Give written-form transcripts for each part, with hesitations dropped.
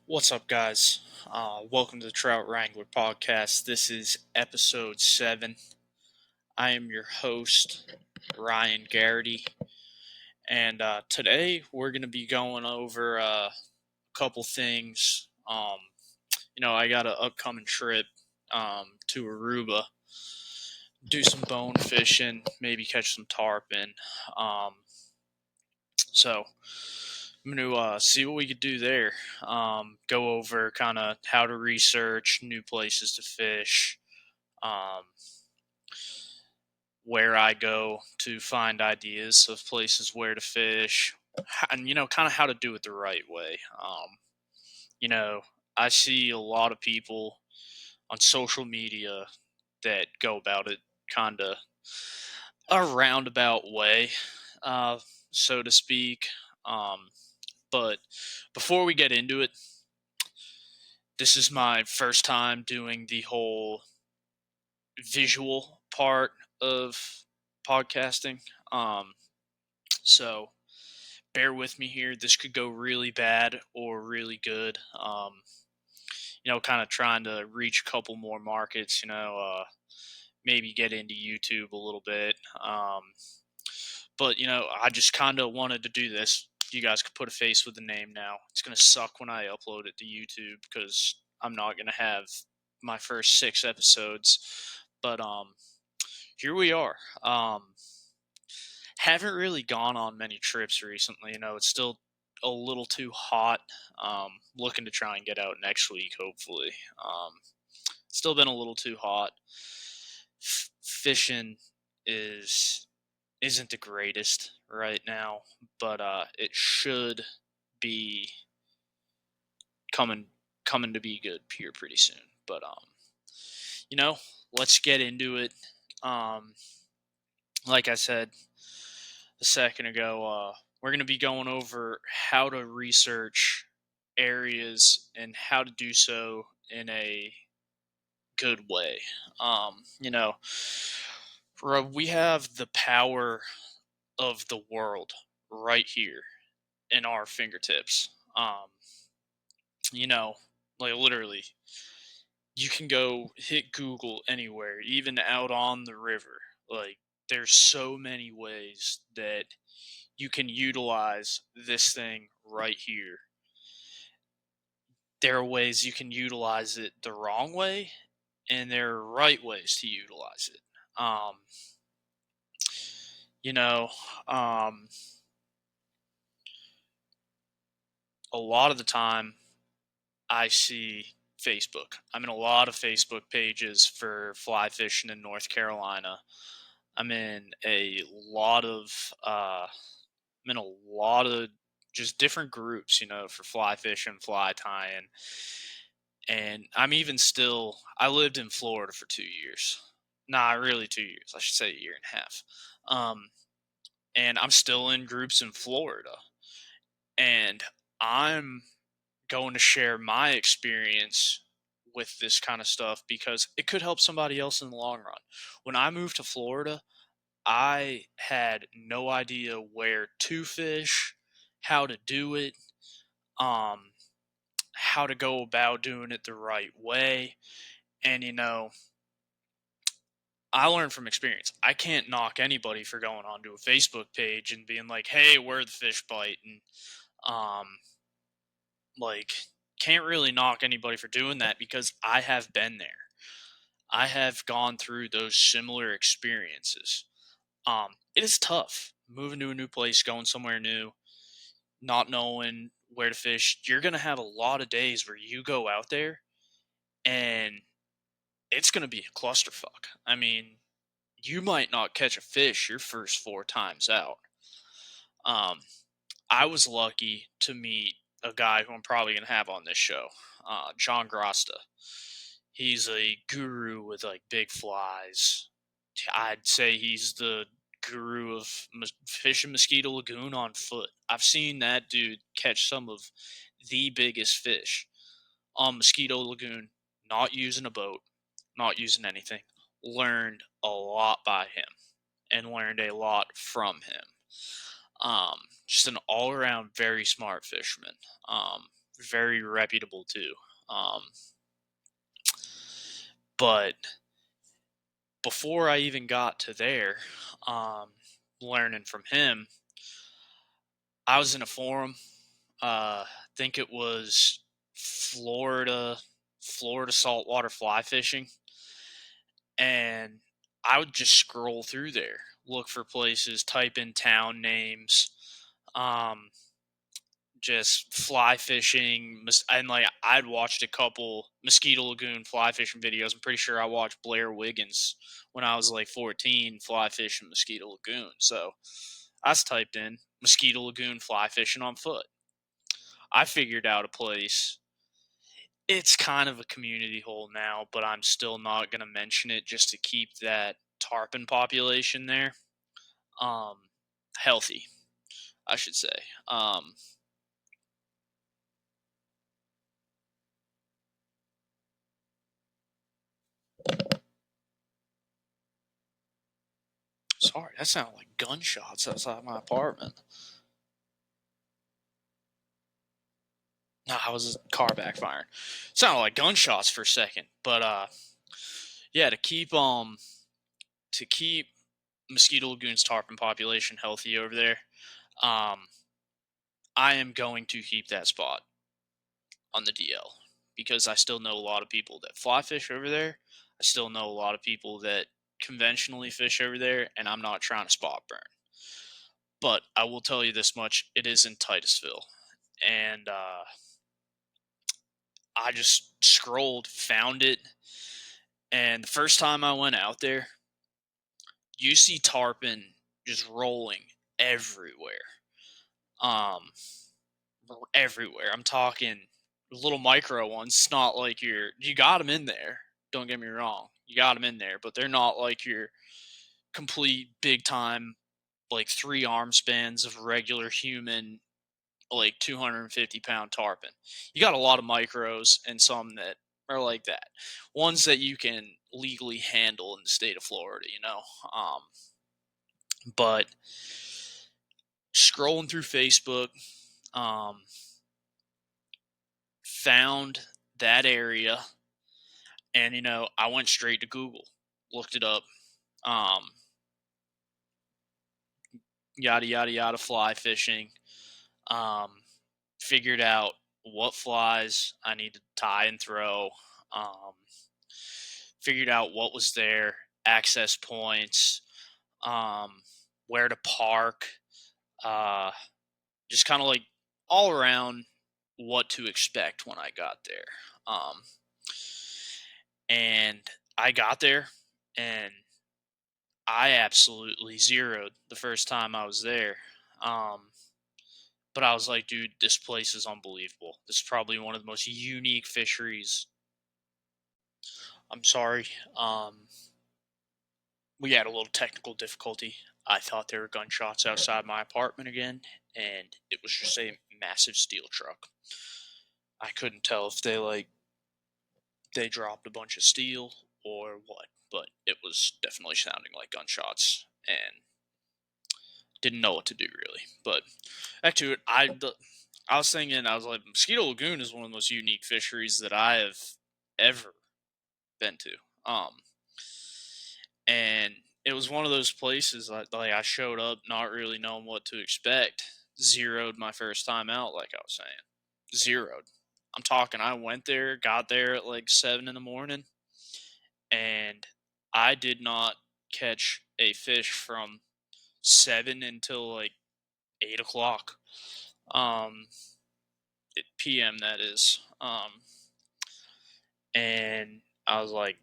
What's up, guys? Welcome to the Trout Wrangler podcast. This is episode 7. I am your host, Ryan Garrity, and today we're going to be going over a couple things. I got an upcoming trip to Aruba, do some bone fishing, maybe catch some tarpon. So I'm going to see what we could do there. Go over kind of how to research new places to fish, um, where I go to find ideas of places where to fish, and kind of how to do it the right way. You know, I see a lot of people on social media that go about it kind of a roundabout way, uh, so to speak. Um, but before we get into it, this is my first time doing the whole visual part of podcasting. So bear with me here. This could go really bad or really good. Kind of trying to reach a couple more markets, maybe get into YouTube a little bit. But I just kind of wanted to do this. You guys could put a face with the name now. It's going to suck when I upload it to YouTube because I'm not going to have my first 6 episodes. But here we are. Haven't really gone on many trips recently. It's still a little too hot. Looking to try and get out next week, hopefully. Still been a little too hot. Fishing is isn't the greatest right now, but it should be coming coming to be good here pretty soon. But you know, let's get into it. Um, like I said a second ago, we're going to be going over how to research areas and how to do so in a good way. Um, you know, we have the power of the world right here in our fingertips. You know, like literally, you can go hit Google anywhere, even out on the river. Like, there's so many ways that you can utilize this thing right here. There are ways you can utilize it the wrong way, and there are right ways to utilize it. Um, you know, um, a lot of the time I see Facebook. I'm in a lot of Facebook pages for fly fishing in North Carolina. I'm in a lot of I'm in a lot of just different groups, for fly fishing, fly tying. And I'm even still, I lived in Florida for 2 years. Nah, really 2 years. I should say a year and a half. Um, and I'm still in groups in Florida. And I'm going to share my experience with this kind of stuff because it could help somebody else in the long run. When I moved to Florida, I had no idea where to fish, how to do it, um, how to go about doing it the right way. And, I learned from experience. I can't knock anybody for going onto a Facebook page and being like, hey, where the fish bite? And, um, like, can't really knock anybody for doing that because I have been there. I have gone through those similar experiences. It is tough moving to a new place, going somewhere new, not knowing where to fish. You're going to have a lot of days where you go out there and it's going to be a clusterfuck. I mean, you might not catch a fish your first 4 times out. Um, I was lucky to meet a guy who I'm probably going to have on this show, John Grasta. He's a guru with like big flies. I'd say he's the guru of fishing Mosquito Lagoon on foot. I've seen that dude catch some of the biggest fish on Mosquito Lagoon, not using a boat, not using anything. Learned a lot by him and learned a lot from him. Just an all around very smart fisherman. very reputable too. But before I even got to there, learning from him, I was in a forum. I think it was Florida, Florida saltwater fly fishing, and I would just scroll through there, look for places, type in town names, um, just fly fishing, and like I'd watched a couple Mosquito Lagoon fly fishing videos. I'm pretty sure I watched Blair Wiggins when I was like 14 fly fishing Mosquito Lagoon. So I just typed in Mosquito Lagoon fly fishing on foot. I figured out a place. It's kind of a community hole now, but I'm still not going to mention it just to keep that tarpon population there um, healthy, I should say. Um, Sorry, that sounded like gunshots outside my apartment. No, I was a car backfiring. Sounded like gunshots for a second, but yeah, to keep Mosquito Lagoon's tarpon population healthy over there, um, I am going to keep that spot on the DL because I still know a lot of people that fly fish over there. I still know a lot of people that conventionally fish over there, and I'm not trying to spot burn. But I will tell you this much: it is in Titusville, and I just scrolled, found it, and the first time I went out there, you see tarpon just rolling everywhere. Um, everywhere. I'm talking little micro ones. It's not like you got them in there. Don't get me wrong, you got them in there, but they're not like your complete big time like 3 arm spans of regular human like 250-pound tarpon. You got a lot of micros and some that are like that. Ones that you can legally handle in the state of Florida, you know. But scrolling through Facebook, um, found that area, and I went straight to Google, looked it up, um, yada yada yada, fly fishing, um, figured out what flies I need to tie and throw, um, figured out what was there, access points, um, where to park, uh, just kind of like all around what to expect when I got there. And I got there and I absolutely zeroed the first time I was there. Um, but I was like, dude, this place is unbelievable. This is probably one of the most unique fisheries. I'm sorry. We had a little technical difficulty. I thought there were gunshots outside my apartment again, and it was just a massive steel truck. I couldn't tell if they dropped a bunch of steel or what, but it was definitely sounding like gunshots, and didn't know what to do really. But back to it, I was thinking, I was like, Mosquito Lagoon is one of the most unique fisheries that I have ever been to. And it was one of those places like I showed up not really knowing what to expect. Zeroed my first time out, like I was saying. Zeroed. I'm talking, I went there, got there at like 7 in the morning, and I did not catch a fish from 7 until like 8 o'clock. Um, PM, that is. And I was like,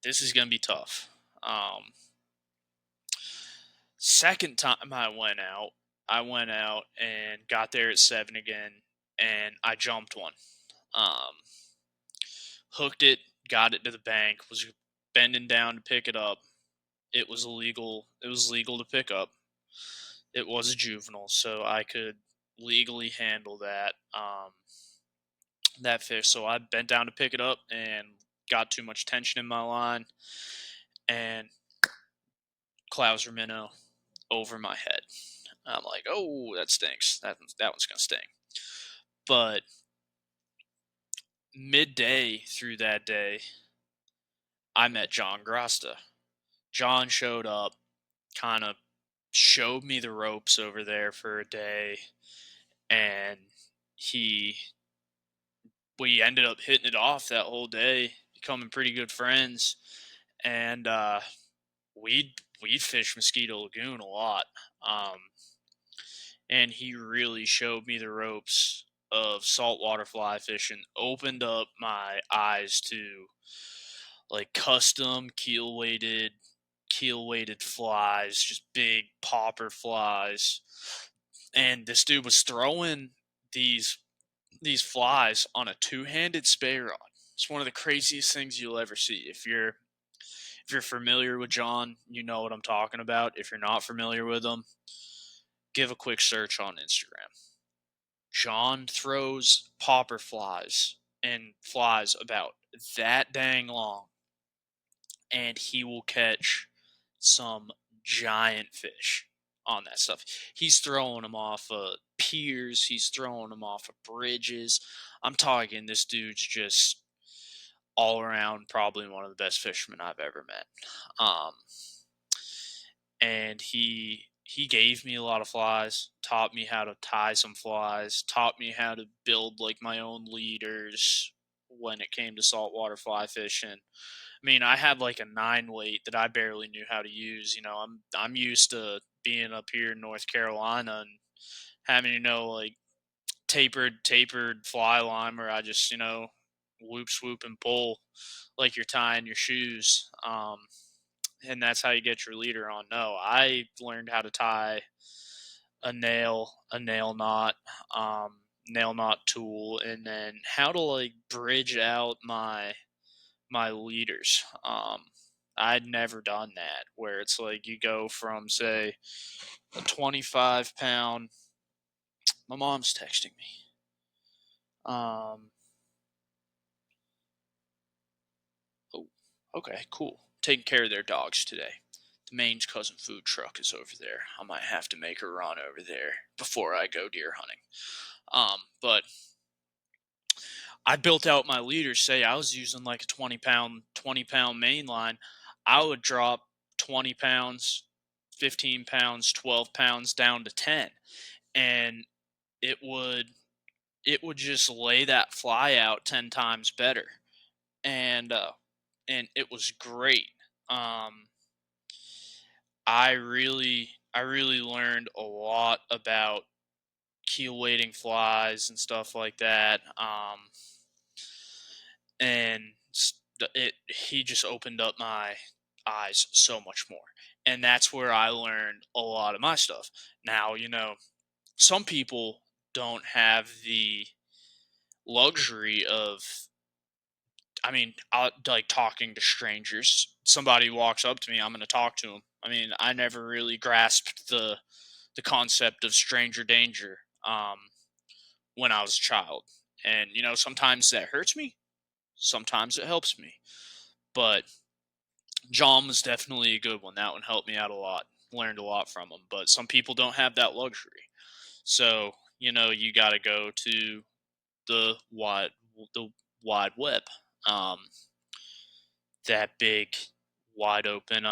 this is going to be tough. Second time I went out and got there at 7 again, and I jumped one. Um, Hooked it, got it to the bank, was bending down to pick it up. It was illegal. It was legal to pick up. It was a juvenile, so I could legally handle that fish. So I bent down to pick it up and got too much tension in my line, and Clouser minnow over my head. I'm like, oh, that stinks. That one's gonna sting. But midday through that day, I met John Grasta. John showed up, kind of showed me the ropes over there for a day, and he we ended up hitting it off that whole day, becoming pretty good friends, and we'd fish Mosquito Lagoon a lot. Um, and he really showed me the ropes of saltwater fly fishing, opened up my eyes to like custom keel weighted flies, just big popper flies. And this dude was throwing these these flies on a two-handed spey rod. It's one of the craziest things you'll ever see. If you're familiar with John, you know what I'm talking about. If you're not familiar with him, give a quick search on Instagram. John throws popper flies and flies about that dang long, and he will catch some giant fish on that stuff. He's throwing them off of piers, he's throwing them off of bridges. I'm talking this dude's just all around probably one of the best fishermen I've ever met. Um, and he gave me a lot of flies, taught me how to tie some flies, taught me how to build like my own leaders when it came to saltwater fly fishing. I mean, I had like a 9 weight that I barely knew how to use. I'm used to being up here in North Carolina and having like tapered fly line where I just whoop swoop and pull like you're tying your shoes. And that's how you get your leader on. No, I learned how to tie a nail knot tool, and then how to like bridge out my leaders. I'd never done that where it's like you go from say a 25 pound. My mom's texting me. Um, oh, okay, cool. Taking care of their dogs today. The Maine's cousin food truck is over there. I might have to make a run over there before I go deer hunting. But I built out my leaders. Say I was using like a 20 pound main line. I would drop 20 pounds, 15 pounds, 12 pounds down to 10. And it would it would just lay that fly out 10 times better. And it was great. Um, I really learned a lot about keel weighting flies and stuff like that. And it he just opened up my eyes so much more, and that's where I learned a lot of my stuff. Now some people don't have the luxury of, I mean, like talking to strangers. Somebody walks up to me, I'm going to talk to them. I mean, I never really grasped the concept of stranger danger when I was a child. And sometimes that hurts me, sometimes it helps me. But John was definitely a good one. That one helped me out a lot. Learned a lot from him. But some people don't have that luxury. So, you got to go to the wide the wide web. Um, that big wide open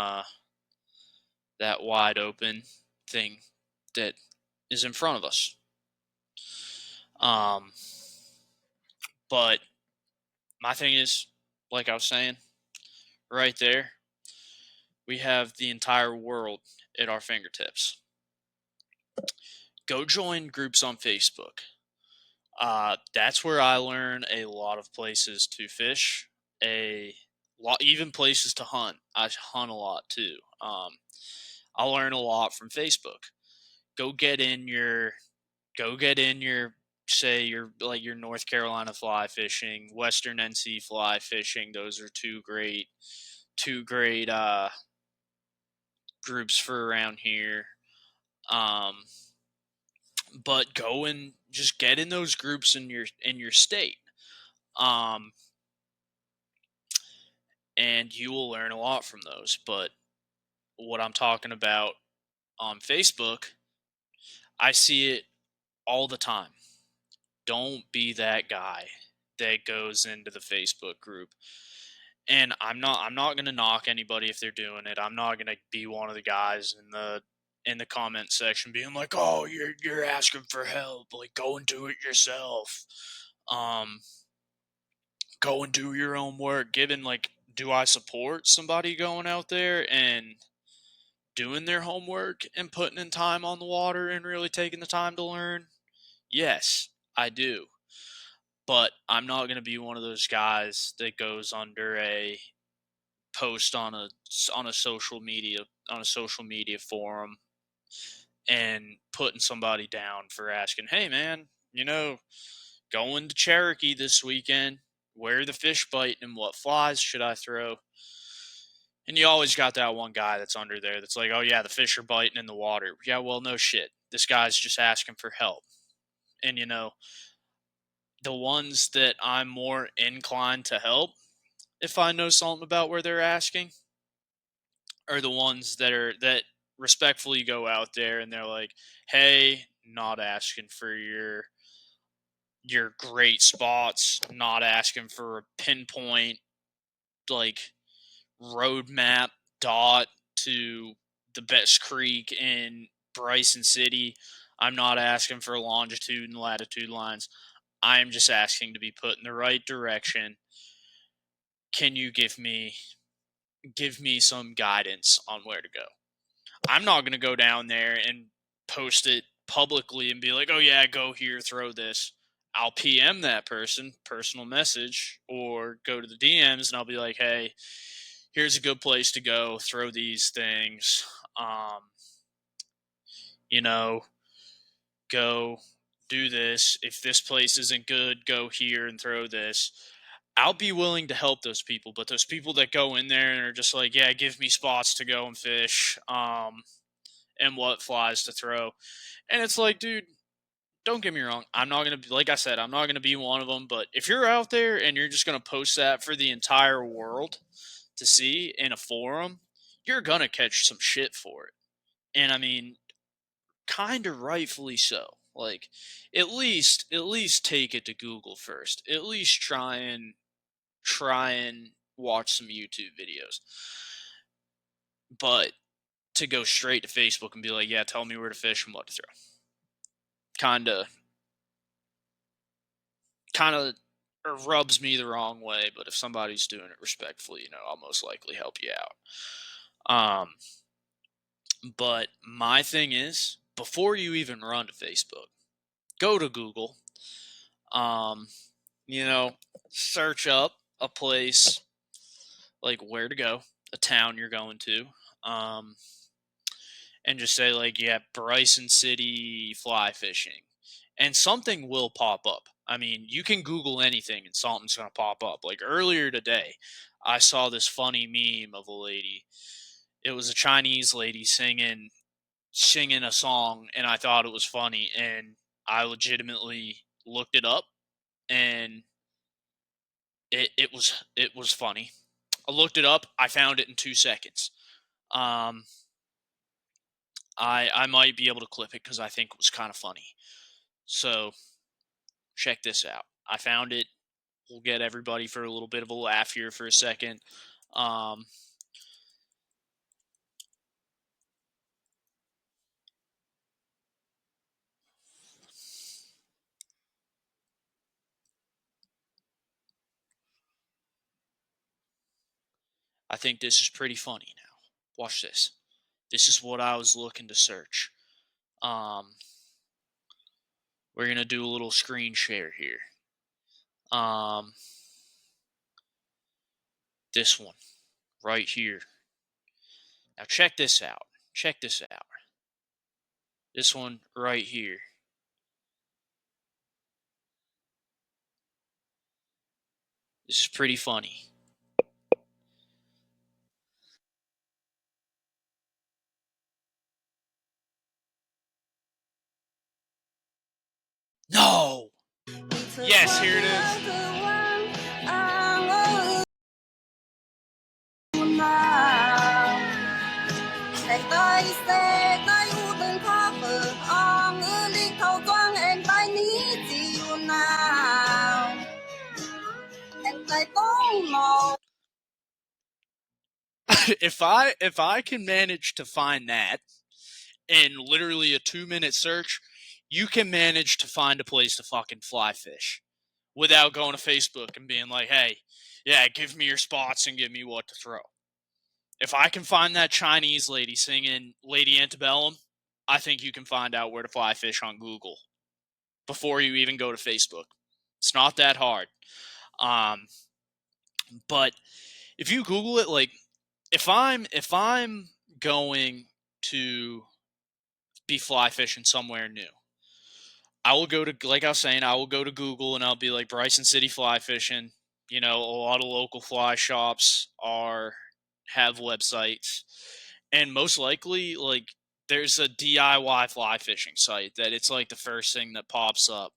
that wide open thing that is in front of us. Um, but my thing is, like I was saying, right there, we have the entire world at our fingertips. Go join groups on Facebook. That's where I learn a lot of places to fish, a lot, even places to hunt. I hunt a lot too. I learn a lot from Facebook. Go get in your, go get in your, say your North Carolina fly fishing, Western NC fly fishing. Those are two great groups for around here. Um, but go and just get in those groups in your state. Um, and you will learn a lot from those. But what I'm talking about on Facebook, I see it all the time. don't be that guy that goes into the Facebook group. And I'm not going to knock anybody if they're doing it. I'm not going to be one of the guys in the comment section being like, "Oh, you're asking for help. Like, go and do it yourself. Um go and do your own work." Given, like, do I support somebody going out there and doing their homework and putting in time on the water and really taking the time to learn? Yes, I do. But I'm not going to be one of those guys that goes under a post on a social media forum and putting somebody down for asking, "Hey man, going to Cherokee this weekend. Where are the fish biting and what flies should I throw?" And you always got that one guy that's under there that's like, "Oh yeah, the fish are biting in the water." Yeah, well, no shit. This guy's just asking for help. And the ones that I'm more inclined to help, if I know something about where they're asking, are the ones that respectfully go out there and they're like, "Hey, not asking for your great spots, not asking for a pinpoint like roadmap dot to the best creek in Bryson City. I'm not asking for longitude and latitude lines. I'm just asking to be put in the right direction. Can you give me some guidance on where to go?" I'm not going to go down there and post it publicly and be like, "Oh yeah, go here, throw this." I'll PM that person, personal message, or go to the DMs and I'll be like, "Hey, here's a good place to go, throw these things. Um, you know, go do this. If this place isn't good, go here and throw this." I'll be willing to help those people, but those people that go in there and are just like, "Yeah, give me spots to go and fish, and what flies to throw." And it's like, dude, don't get me wrong. I'm not going to be, like I said, I'm not going to be one of them. But if you're out there and you're just going to post that for the entire world to see in a forum, you're going to catch some shit for it. And I mean, kind of rightfully so. Like, at least take it to Google first. At least try and watch some YouTube videos. But to go straight to Facebook and be like, "Yeah, tell me where to fish and what to throw," kind of rubs me the wrong way. But if somebody's doing it respectfully, I'll most likely help you out. But my thing is, before you even run to Facebook, go to Google. Um, Search up a place, like where to go, a town you're going to, and just say like, "Yeah, Bryson City fly fishing," and something will pop up. I mean, you can Google anything and something's going to pop up. Like earlier today, I saw this funny meme of a lady. It was a Chinese lady singing a song, and I thought it was funny, and I legitimately looked it up, and it was funny. I looked it up. I found it in 2 seconds. Um, I might be able to clip it because I think it was kind of funny. So check this out. I found it. We'll get everybody for a little bit of a laugh here for a second. Um, I think this is pretty funny now. Watch this. This is what I was looking to search. We're going to do a little screen share here. This one right here. Now check this out. Check this out. This one right here. This is pretty funny. No! Yes, here it is. I don't know. If I can manage to find that in literally a 2-minute search, you can manage to find a place to fucking fly fish without going to Facebook and being like, hey, yeah, give me your spots and give me what to throw. If I can find that Chinese lady singing Lady Antebellum, I think you can find out where to fly fish on Google before you even go to Facebook. It's not that hard. Um, but if you Google it, like if I'm going to be fly fishing somewhere new, I will go to, like I was saying, I will go to Google and I'll be like Bryson City fly fishing. You know, a lot of local fly shops have websites, and most likely, like there's a DIY fly fishing site that it's like the first thing that pops up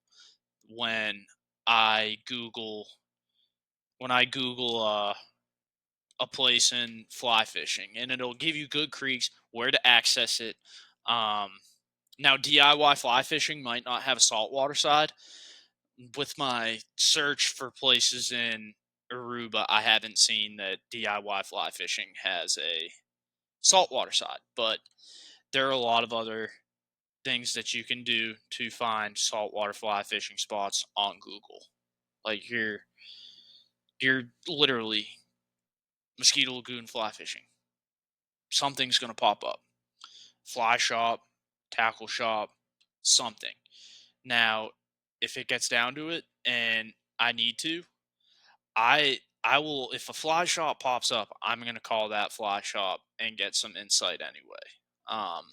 when I Google when I Google a place in fly fishing, and it'll give you good creeks, where to access it. Um, Now, DIY fly fishing might not have a saltwater side. With my search for places in Aruba, I haven't seen that DIY fly fishing has a saltwater side, but there are a lot of other things that you can do to find saltwater fly fishing spots on Google. Like you're literally Mosquito Lagoon fly fishing. Something's gonna pop up. Fly shop, tackle shop, something. Now, if it gets down to it and I need to, I will, if a fly shop pops up, I'm gonna call that fly shop and get some insight anyway. Um,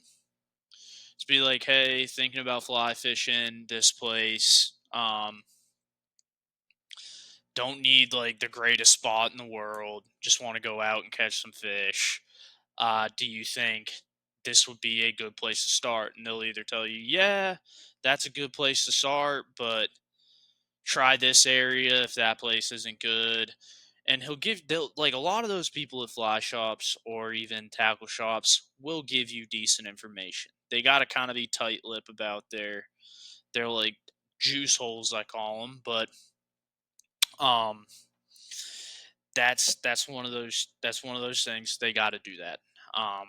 to be like, hey, thinking about fly fishing this place. Don't need like the greatest spot in the world. Just want to go out and catch some fish. Do you think this would be a good place to start? And they'll either tell you, yeah, that's a good place to start, but try this area if that place isn't good. And they'll, like a lot of those people at fly shops or even tackle shops will give you decent information. They got to kind of be tight lip about their like juice holes, I call them, but um that's one of those things. They got to do that. um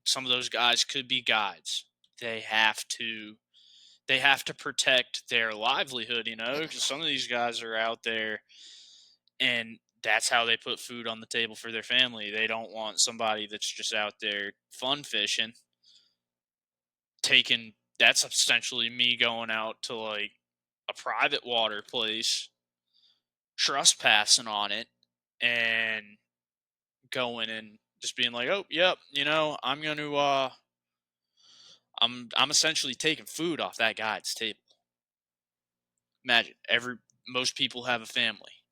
some of those guys could be guides. They have to they have to protect their livelihood, because some of these guys are out there and that's how they put food on the table for their family. They don't want somebody that's just out there fun fishing taking that's essentially me going out to like a private water place, trespassing on it, and going and just being like, "Oh, yep, I'm going to I'm essentially taking food off that guy's table." Imagine most people have a family.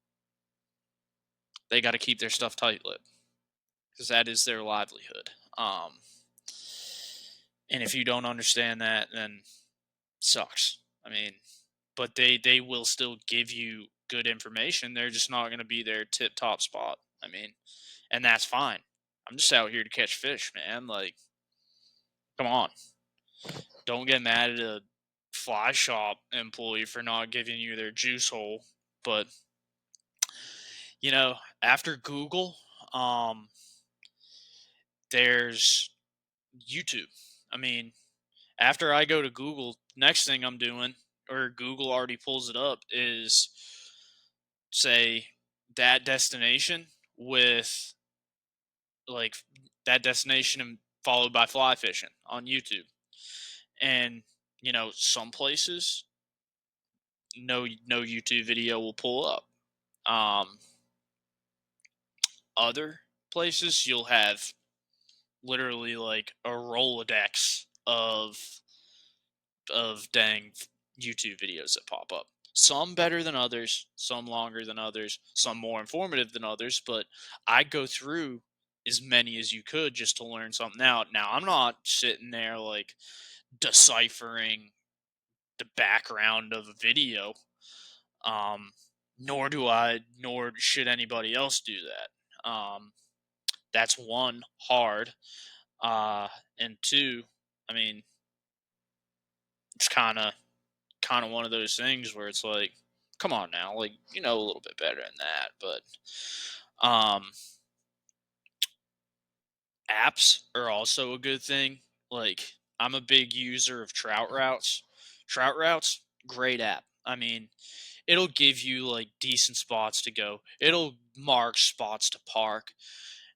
They got to keep their stuff tight-lipped because that is their livelihood. And if you don't understand that, then it sucks. I mean, but they will still give you good information. They're just not going to be their tip top spot. I mean, and that's fine. I'm just out here to catch fish, man. Like, come on. Don't get mad at a fly shop employee for not giving you their juice hole. But, after Google, um, there's YouTube. I mean, after I go to Google, next thing I'm doing, or Google already pulls it up, is say that destination with like that destination and followed by fly fishing on YouTube. And some places no YouTube video will pull up. Um, Other places you'll have literally like a Rolodex of dang YouTube videos that pop up. Some better than others, some longer than others, some more informative than others, but I go through as many as you could just to learn something out. Now, I'm not sitting there like deciphering the background of a video. Um, nor should anybody else do that. That's one, hard. And two, I mean, it's kind of one of those things where it's like come on now, like, you know a little bit better than that. But um, apps are also a good thing. Like, I'm a big user of Trout Routes. Trout Routes, great app. I mean, it'll give you like decent spots to go. It'll mark spots to park.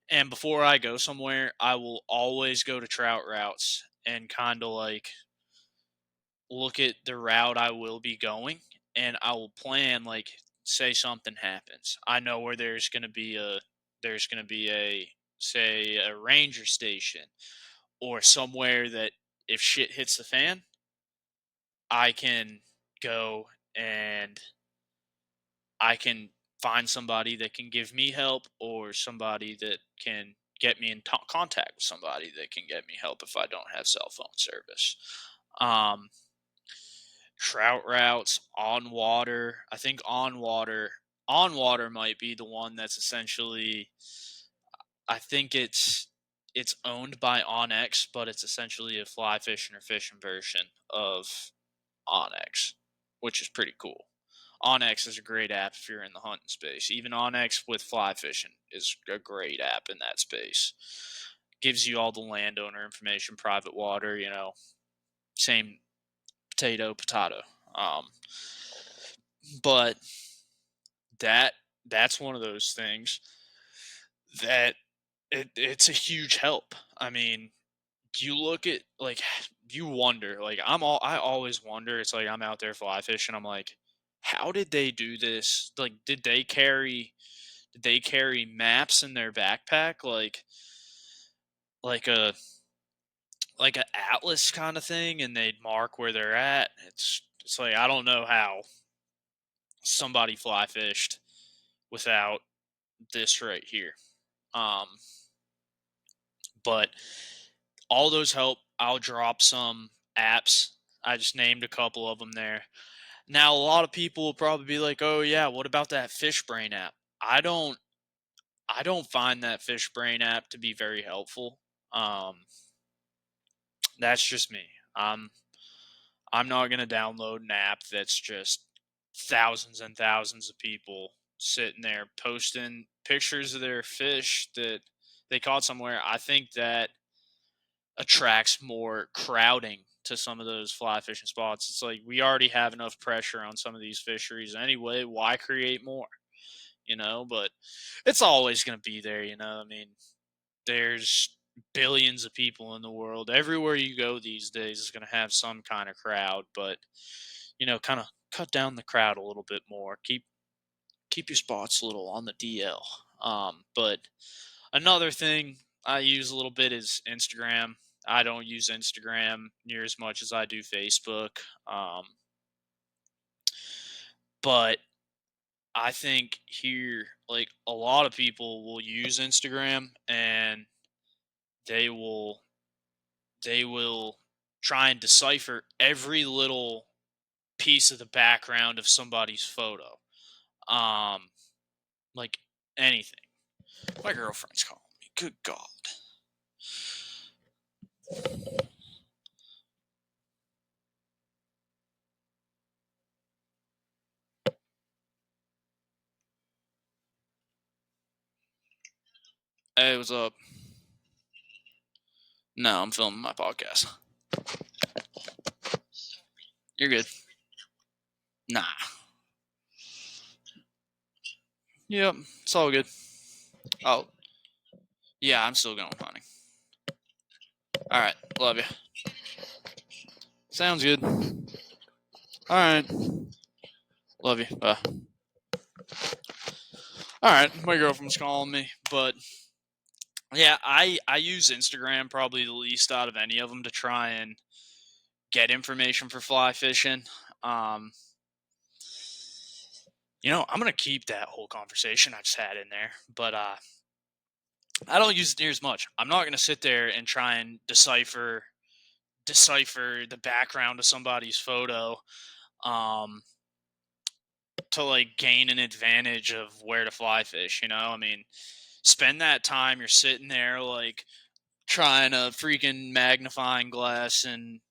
And before I go somewhere, I will always go to Trout Routes and kind of like look at the route I will be going, and I will plan, like, say something happens. I know where there's going to be a say a ranger station or somewhere that if shit hits the fan, I can go and I can find somebody that can give me help, or somebody that can get me in contact with somebody that can get me help if I don't have cell phone service. Um, Trout Routes, on water. I think on water might be the one that's essentially. I think it's owned by OnX, but it's essentially a fly fishing or fishing version of OnX, which is pretty cool. OnX is a great app if you're in the hunting space. Even OnX with fly fishing is a great app in that space. Gives you all the landowner information, private water, same potato. Um, but that's one of those things that it's a huge help. I mean, you look at, like, you wonder, like, I always wonder. It's like I'm out there fly fishing. I'm like, how did they do this? Like, did they carry maps in their backpack, like a like a atlas kind of thing, and they'd mark where they're at? It's like, I don't know how somebody fly fished without this right here. Um, but all those help. I'll drop some apps. I just named a couple of them there. Now, a lot of people will probably be like, "Oh yeah, what about that Fishbrain app?" I don't I don't find that Fishbrain app to be very helpful. Um, that's just me. I'm not gonna download an app that's just thousands and thousands of people sitting there posting pictures of their fish that they caught somewhere. I think that attracts more crowding to some of those fly fishing spots. It's like, we already have enough pressure on some of these fisheries anyway. Why create more? But it's always going to be there. I mean, there's billions of people in the world. Everywhere you go these days is going to have some kind of crowd, but kind of cut down the crowd a little bit more. Keep your spots a little on the DL. But another thing I use a little bit is Instagram. I don't use Instagram near as much as I do Facebook. But I think here, like, a lot of people will use Instagram, and they will they will try and decipher every little piece of the background of somebody's photo. Um, like, anything. My girlfriend's calling me. Good God. Hey, what's up? No, I'm filming my podcast. You're good. Nah. Yep, it's all good. Oh, yeah, I'm still going hunting. All right, love you. Sounds good. All right, love you. Bye. All right, my girlfriend's calling me, but yeah, I use Instagram probably the least out of any of them to try and get information for fly fishing. Um, I'm gonna keep that whole conversation I just had in there, but I don't use it near as much. I'm not gonna sit there and try and decipher the background of somebody's photo, um, to like gain an advantage of where to fly fish. I mean, spend that time. You're sitting there like trying a freaking magnifying glass and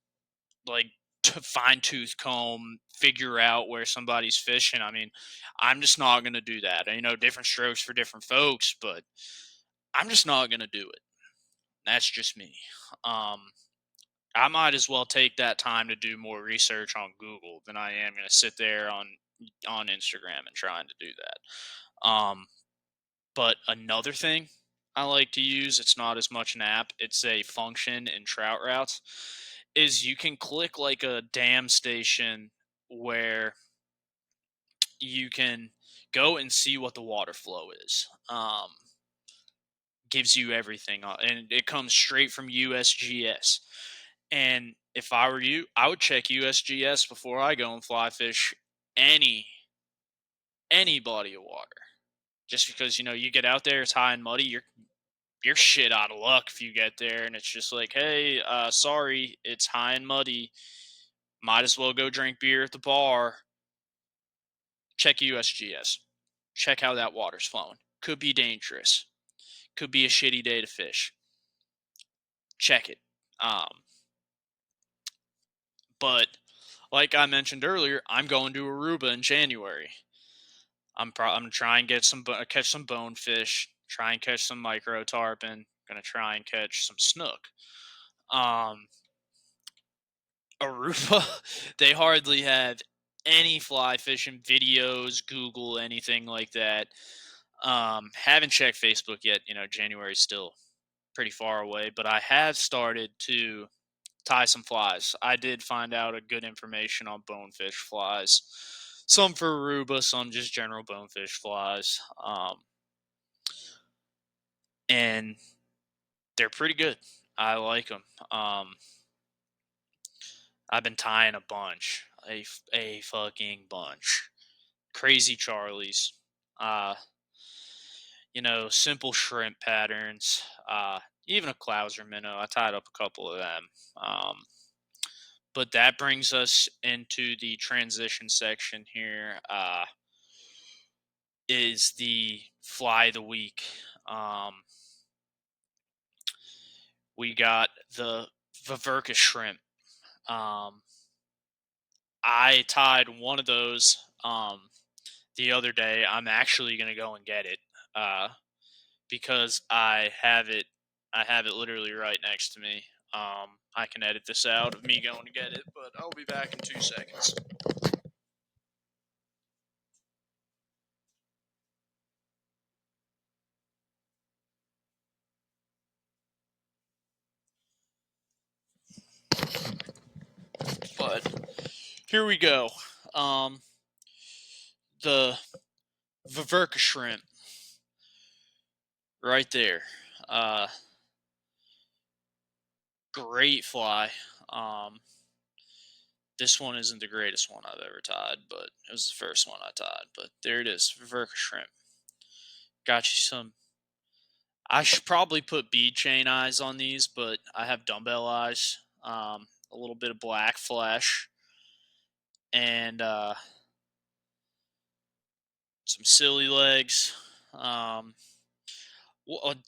like fine tooth comb, figure out where somebody's fishing. I mean, I'm just not going to do that. You know, different strokes for different folks, but I'm just not going to do it. That's just me. Um, I might as well take that time to do more research on Google than I am going to sit there on Instagram and trying to do that. But another thing I like to use, it's not as much an app, it's a function in Trout routes, is you can click like a dam station where you can go and see what the water flow is. Gives you everything, and it comes straight from USGS. And if I were you, I would check USGS before I go and fly fish any body of water. Just because you get out there, it's high and muddy, you're shit out of luck if you get there and it's just like, hey, sorry, it's high and muddy. Might as well go drink beer at the bar. Check USGS. Check how that water's flowing. Could be dangerous. Could be a shitty day to fish. Check it. But like I mentioned earlier, I'm going to Aruba in January. I'm trying to catch some bonefish. Try and catch some micro tarpon. Gonna try and catch some snook. Aruba, they hardly have any fly fishing videos, Google, anything like that. Haven't checked Facebook yet. January's still pretty far away, but I have started to tie some flies. I did find out a good information on bonefish flies. Some for Aruba, some just general bonefish flies. And they're pretty good. I like them. I've been tying a bunch, a fucking bunch. Crazy Charlies, uh, simple shrimp patterns, even a Clouser minnow. I tied up a couple of them. But that brings us into the transition section here. Is the fly of the week. We got the Veverka Shrimp. I tied one of those the other day. I'm actually going to go and get it because I have it. I have it literally right next to me. I can edit this out of me going to get it, but I'll be back in 2 seconds. But here we go. The Veverka Shrimp right there. Uh, Great fly. Um, this one isn't the greatest one I've ever tied, but it was the first one I tied. But there it is, Veverka Shrimp. Got you some. I should probably put bead chain eyes on these, but I have dumbbell eyes. A little bit of black flesh, and some silly legs.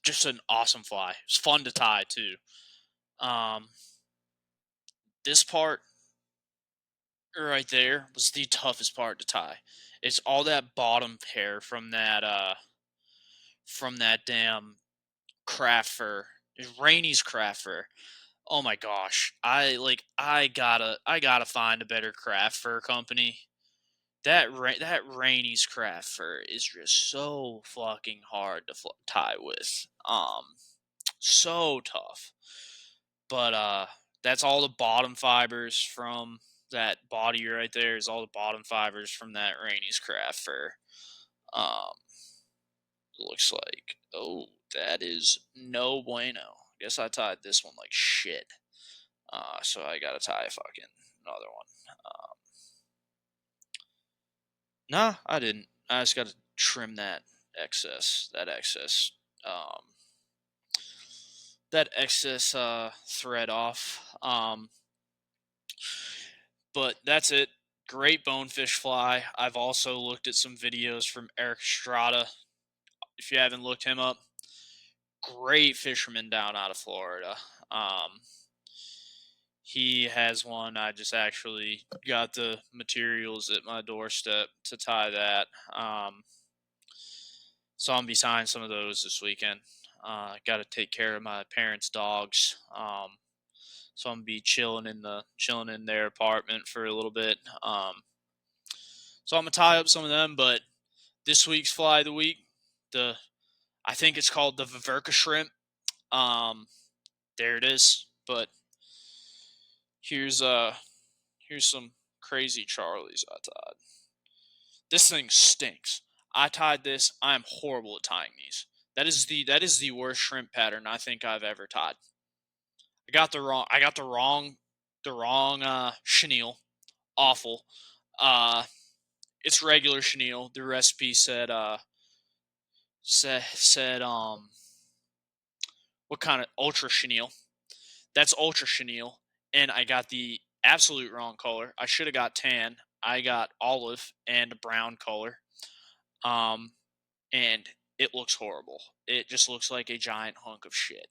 Just an awesome fly. It's fun to tie too. Um, this part right there was the toughest part to tie. It's all that bottom hair from that damn craft fur. It's Rainey's craft fur. Oh my gosh. I gotta find a better craft fur company. That Rainey's craft fur is just so fucking hard to tie with. So tough. But that's all the bottom fibers from that body right there is all the bottom fibers from that Rainey's craft fur. Um, looks like, oh, that is no bueno. Guess I tied this one like shit. So I gotta tie fucking another one. Nah, I didn't. I just gotta trim um, that excess thread off. But that's it. Great bonefish fly. I've also looked at some videos from Eric Estrada. If you haven't looked him up, great fisherman down out of Florida. He has one. I just actually got the materials at my doorstep to tie that. So I'm gonna be tying some of those this weekend. Got to take care of my parents' dogs. So I'm gonna be chilling in their apartment for a little bit. So I'm gonna tie up some of them. But this week's fly of the week, the I think it's called the Veverka Shrimp. Um, there it is. But here's here's some crazy Charlies I tied. This thing stinks. I tied this. I am horrible at tying these. That is the worst shrimp pattern I think I've ever tied. I got the wrong chenille. Awful. Uh it's regular chenille. The recipe said what kind of ultra chenille. That's ultra chenille, and I got the absolute wrong color. I should have got tan. I got olive and a brown color. Um and it looks horrible. It just looks like a giant hunk of shit.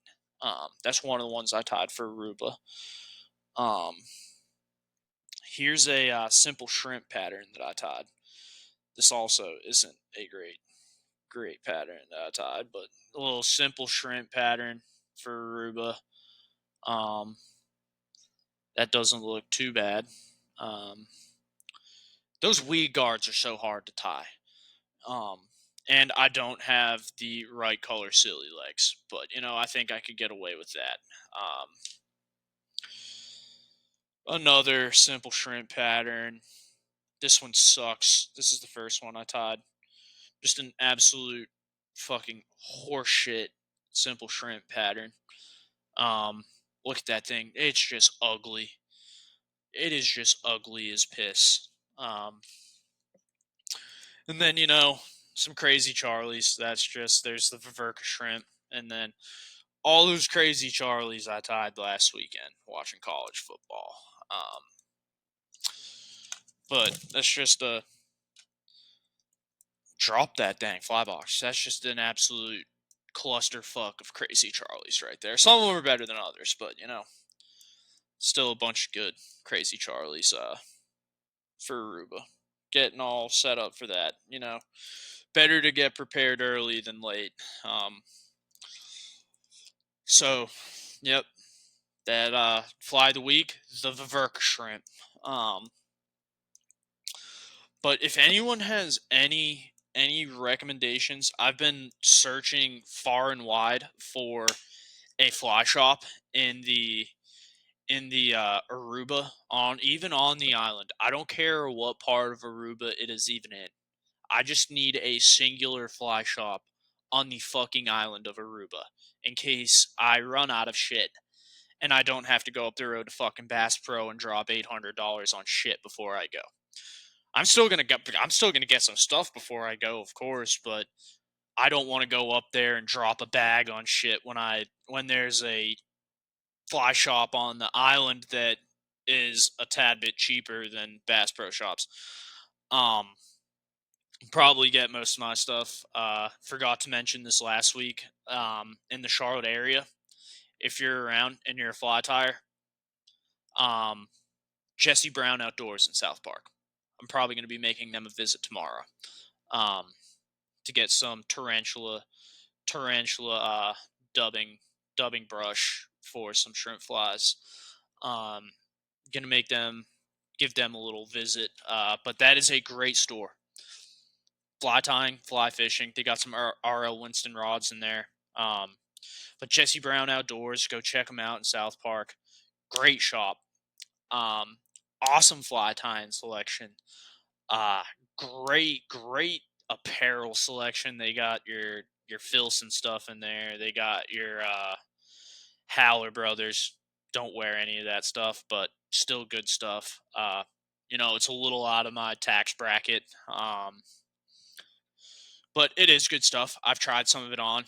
That's one of the ones I tied for Aruba. Um, here's a simple shrimp pattern that I tied. This also isn't a great pattern that I tied, but a little simple shrimp pattern for Aruba. Um, that doesn't look too bad. Um, those weed guards are so hard to tie. Um, and I don't have the right color silly legs, but I think I could get away with that. Another simple shrimp pattern. This one sucks. This is the first one I tied. Just an absolute fucking horseshit simple shrimp pattern. Um, Look at that thing. It's just ugly. It is just ugly as piss. And then some crazy Charlies. There's the Veverka Shrimp, and then all those crazy Charlies I tied last weekend watching college football. But that's just a drop that dang fly box. That's just an absolute clusterfuck of crazy Charlies right there. Some of them are better than others, but still a bunch of good crazy Charlies for Aruba. Getting all set up for that. Better to get prepared early than late. So, yep, that fly of the week, the Veverka Shrimp. Um, but if anyone has any recommendations, I've been searching far and wide for a fly shop in the Aruba, on the island. I don't care what part of Aruba it is even in. I just need a singular fly shop on the fucking island of Aruba in case I run out of shit and I don't have to go up the road to fucking Bass Pro and drop $800 on shit before I go. I'm still gonna get some stuff before I go, of course, but I don't want to go up there and drop a bag on shit when there's a fly shop on the island that is a tad bit cheaper than Bass Pro shops. Um, Probably get most of my stuff. Forgot to mention this last week. In the Charlotte area, if you're around and you're a fly tire, um, Jesse Brown Outdoors in South Park. I'm probably going to be making them a visit tomorrow. Um, to get some tarantula dubbing brush for some shrimp flies. Gonna give them a little visit. But that is a great store. Fly tying, fly fishing. They got some RL Winston rods in there. But Jesse Brown Outdoors, go check them out in South Park. Great shop. Um, awesome fly tying selection. Uh, great apparel selection. They got your Filson stuff in there. They got your Howler Brothers. Don't wear any of that stuff, but still good stuff. It's a little out of my tax bracket. But it is good stuff. I've tried some of it on.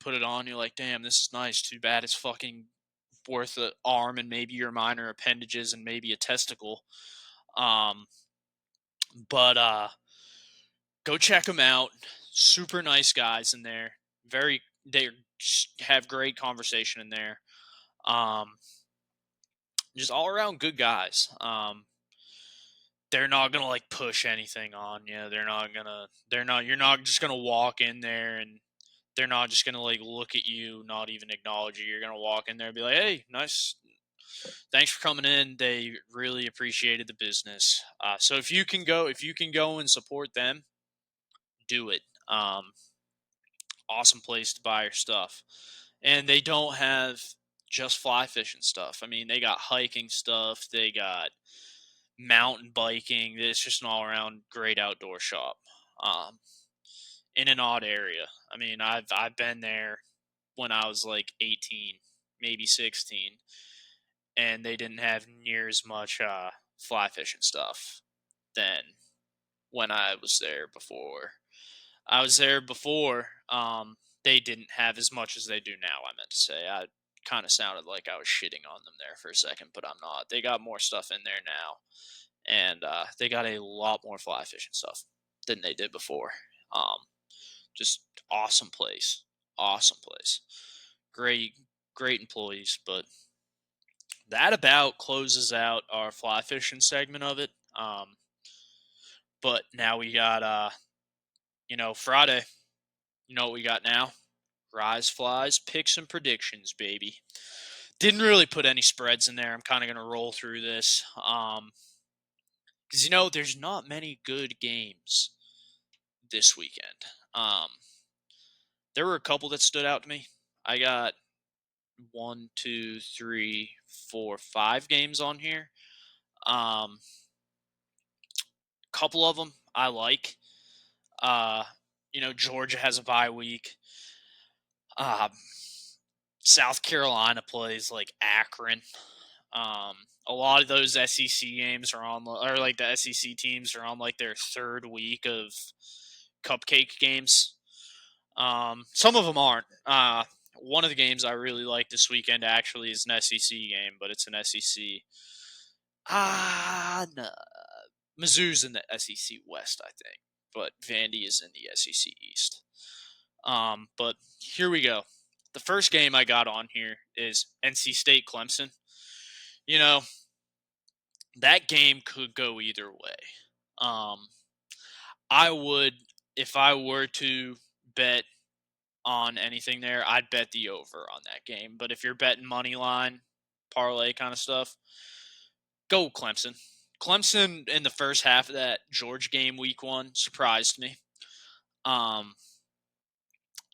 Put it on. You're like, damn, this is nice. Too bad it's fucking worth an arm and maybe your minor appendages and maybe a testicle. But go check them out. Super nice guys in there. They have great conversation in there. Um, just all around good guys. They're not gonna like push anything on you. You're not just gonna walk in there and they're not just gonna like look at you, not even acknowledge you. You're gonna walk in there and be like, "Hey, nice, thanks for coming in." They really appreciated the business. So if you can go and support them, do it. Awesome place to buy your stuff, and they don't have just fly fishing stuff. I mean, they got hiking stuff. They got mountain biking. It's just an all around great outdoor shop. Um, in an odd area. I mean, I've been there when I was like 18, maybe 16, and they didn't have near as much fly fishing stuff than when I was there before. I was there before. They didn't have as much as they do now. I meant to say. I kind of sounded like I was shitting on them there for a second, but I'm not. They got more stuff in there now, and they got a lot more fly fishing stuff than they did before. Um, just awesome place, awesome place. Great, great employees, but that about closes out our fly fishing segment of it. But now we got Friday. You know what we got now? Rise flies, picks and predictions, baby. Didn't really put any spreads in there. I'm kind of gonna roll through this. Because there's not many good games this weekend. There were a couple that stood out to me. I got one, two, three, four, 5 games on here. Couple of them I like. Uh, Georgia has a bye week. Uh, South Carolina plays like Akron. A lot of those SEC games are on, or like the SEC teams are on like their third week of cupcake games. Some of them aren't. One of the games I really like this weekend actually is an SEC game, but it's an SEC. No. Mizzou's in the SEC West, I think, but Vandy is in the SEC East. But here we go. The first game I got on here is NC State Clemson. You know, that game could go either way. Um, I would, if I were to bet on anything there, I'd bet the over on that game. But if you're betting money line, parlay kind of stuff, go Clemson. Clemson in the first half of that Georgia game week 1 surprised me. Um,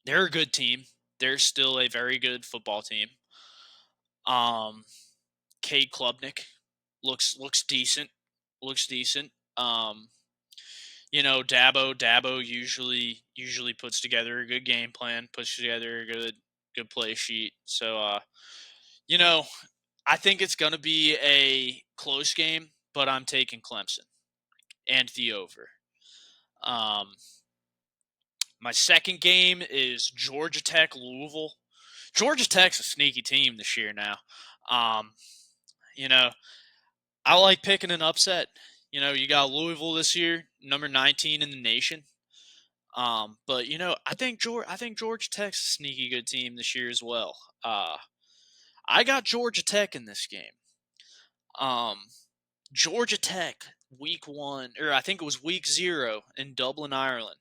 they're a good team. They're still a very good football team. Cade Klubnik looks decent. Looks decent. Dabo usually puts together a good game plan, puts together a good play sheet. So you know, I think it's gonna be a close game, but I'm taking Clemson and the over. Um, my second game is Georgia Tech Louisville. Georgia Tech's a sneaky team this year now. Um, you know, I like picking an upset. You got Louisville this year, number 19 in the nation. But I think Georgia Tech's a sneaky good team this year as well. I got Georgia Tech in this game. Um, Georgia Tech week 1, or I think it was week 0 in Dublin, Ireland.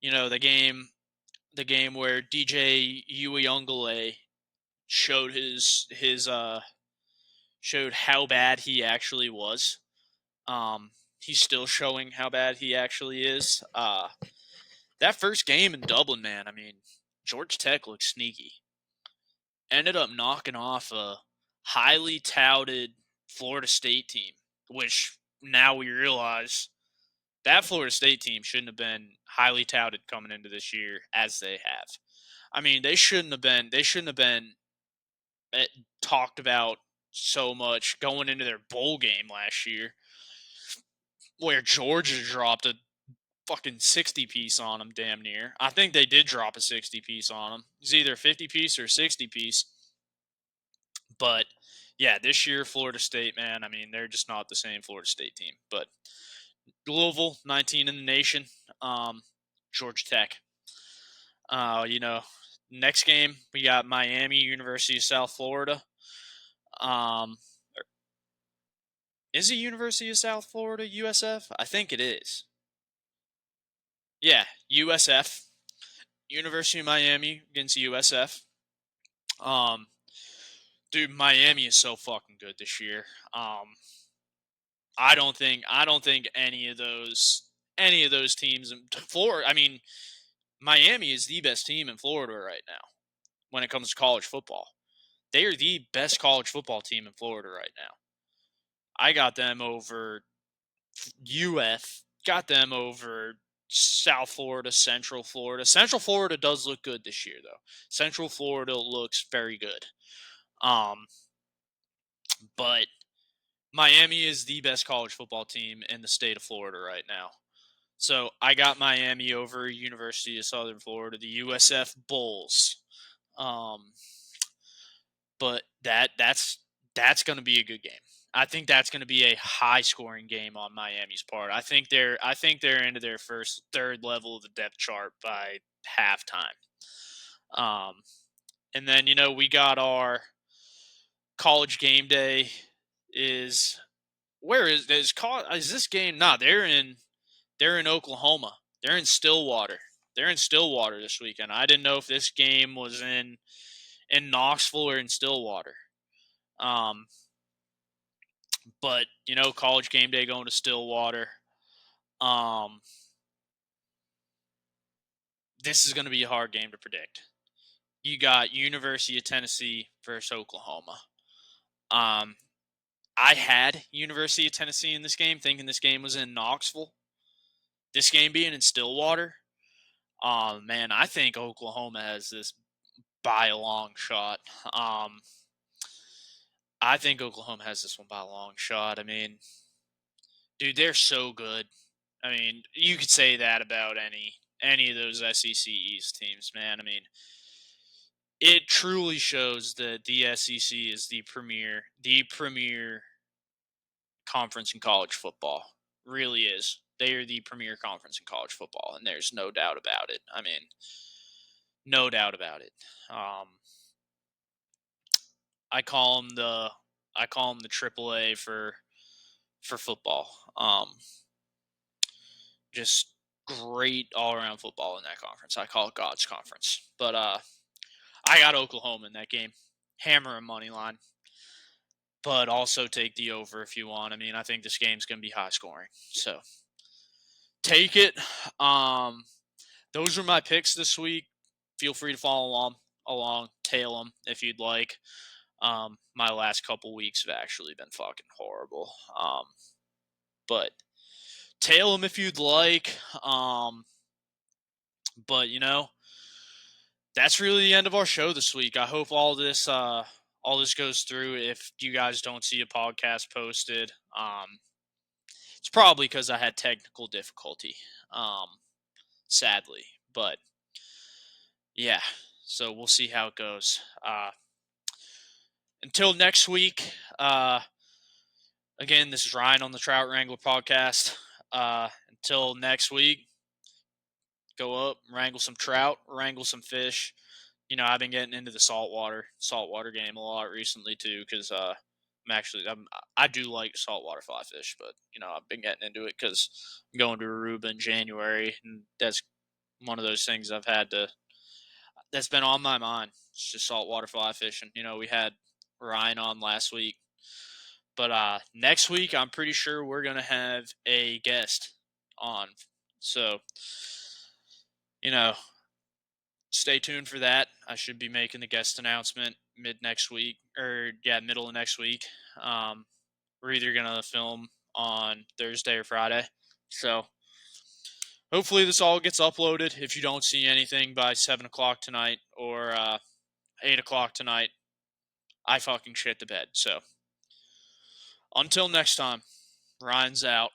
The game where DJ Uyunglele showed showed how bad he actually was. He's still showing how bad he actually is. That first game in Dublin, man, I mean, Georgia Tech looked sneaky. Ended up knocking off a highly touted Florida State team, which now we realize that Florida State team shouldn't have been highly touted coming into this year as they have. I mean, they shouldn't have been. They shouldn't have been talked about so much going into their bowl game last year, where Georgia dropped a fucking 60 piece on them, damn near. I think they did drop a 60 piece on them. It's either a 50 piece or a 60 piece. But yeah, this year, Florida State, man, I mean, they're just not the same Florida State team. But Louisville, 19 in the nation. Georgia Tech. Next game, we got Miami, University of South Florida. Um, is it University of South Florida, USF? I think it is. Yeah, USF. University of Miami against USF. Um, dude, Miami is so fucking good this year. I don't think any of those teams in Florida. I mean, Miami is the best team in Florida right now when it comes to college football. They are the best college football team in Florida right now. I got them over UF, got them over South Florida, Central Florida. Central Florida does look good this year, though. Central Florida looks very good. Um, but Miami is the best college football team in the state of Florida right now. So I got Miami over University of Southern Florida, the USF Bulls. Um, but that's going to be a good game. I think that's going to be a high scoring game on Miami's part. I think they're into their first third level of the depth chart by halftime. Um, and then we got our college game day. Is where is this game? Nah, they're in Oklahoma. They're in Stillwater. They're in Stillwater this weekend. I didn't know if this game was in Knoxville or in Stillwater. Um, but college game day going to Stillwater. Um, this is going to be a hard game to predict. You got University of Tennessee versus Oklahoma. Um, I had University of Tennessee in this game, thinking this game was in Knoxville. This game being in Stillwater, man, I think Oklahoma has this by a long shot. I think Oklahoma has this one by a long shot. I mean, dude, they're so good. I mean, you could say that about any of those SEC East teams, man. I mean, it truly shows that the SEC is the premier conference in college football. Really is. They are the premier conference in college football, and there's no doubt about it. I mean, no doubt about it. Um, I call them the AAA for football. Just great all around football in that conference. I call it God's conference. But I got Oklahoma in that game. Hammer and money line. But also take the over if you want. I mean, I think this game's gonna be high scoring. So take it. Um those are my picks this week. Feel free to follow along, tail them if you'd like. My last couple weeks have actually been fucking horrible. But tail them if you'd like. But that's really the end of our show this week. I hope all this goes through. If you guys don't see a podcast posted, it's probably because I had technical difficulty, um, sadly. But yeah, so we'll see how it goes. Until next week. Again, this is Ryan on the Trout Wrangler podcast. Until next week, go up, wrangle some trout, wrangle some fish. I've been getting into the saltwater game a lot recently too, because I do like saltwater fly fish, but I've been getting into it because I'm going to Aruba in January, and that's one of those things that's been on my mind. It's just saltwater fly fishing. We had Ryan on last week, but next week I'm pretty sure we're gonna have a guest on, so you know stay tuned for that. I should be making the guest announcement middle of next week. Um, we're either gonna film on Thursday or Friday, so hopefully this all gets uploaded. If you don't see anything by 7 o'clock tonight or 8 o'clock tonight, I fucking shit the bed. So until next time, Ryan's out.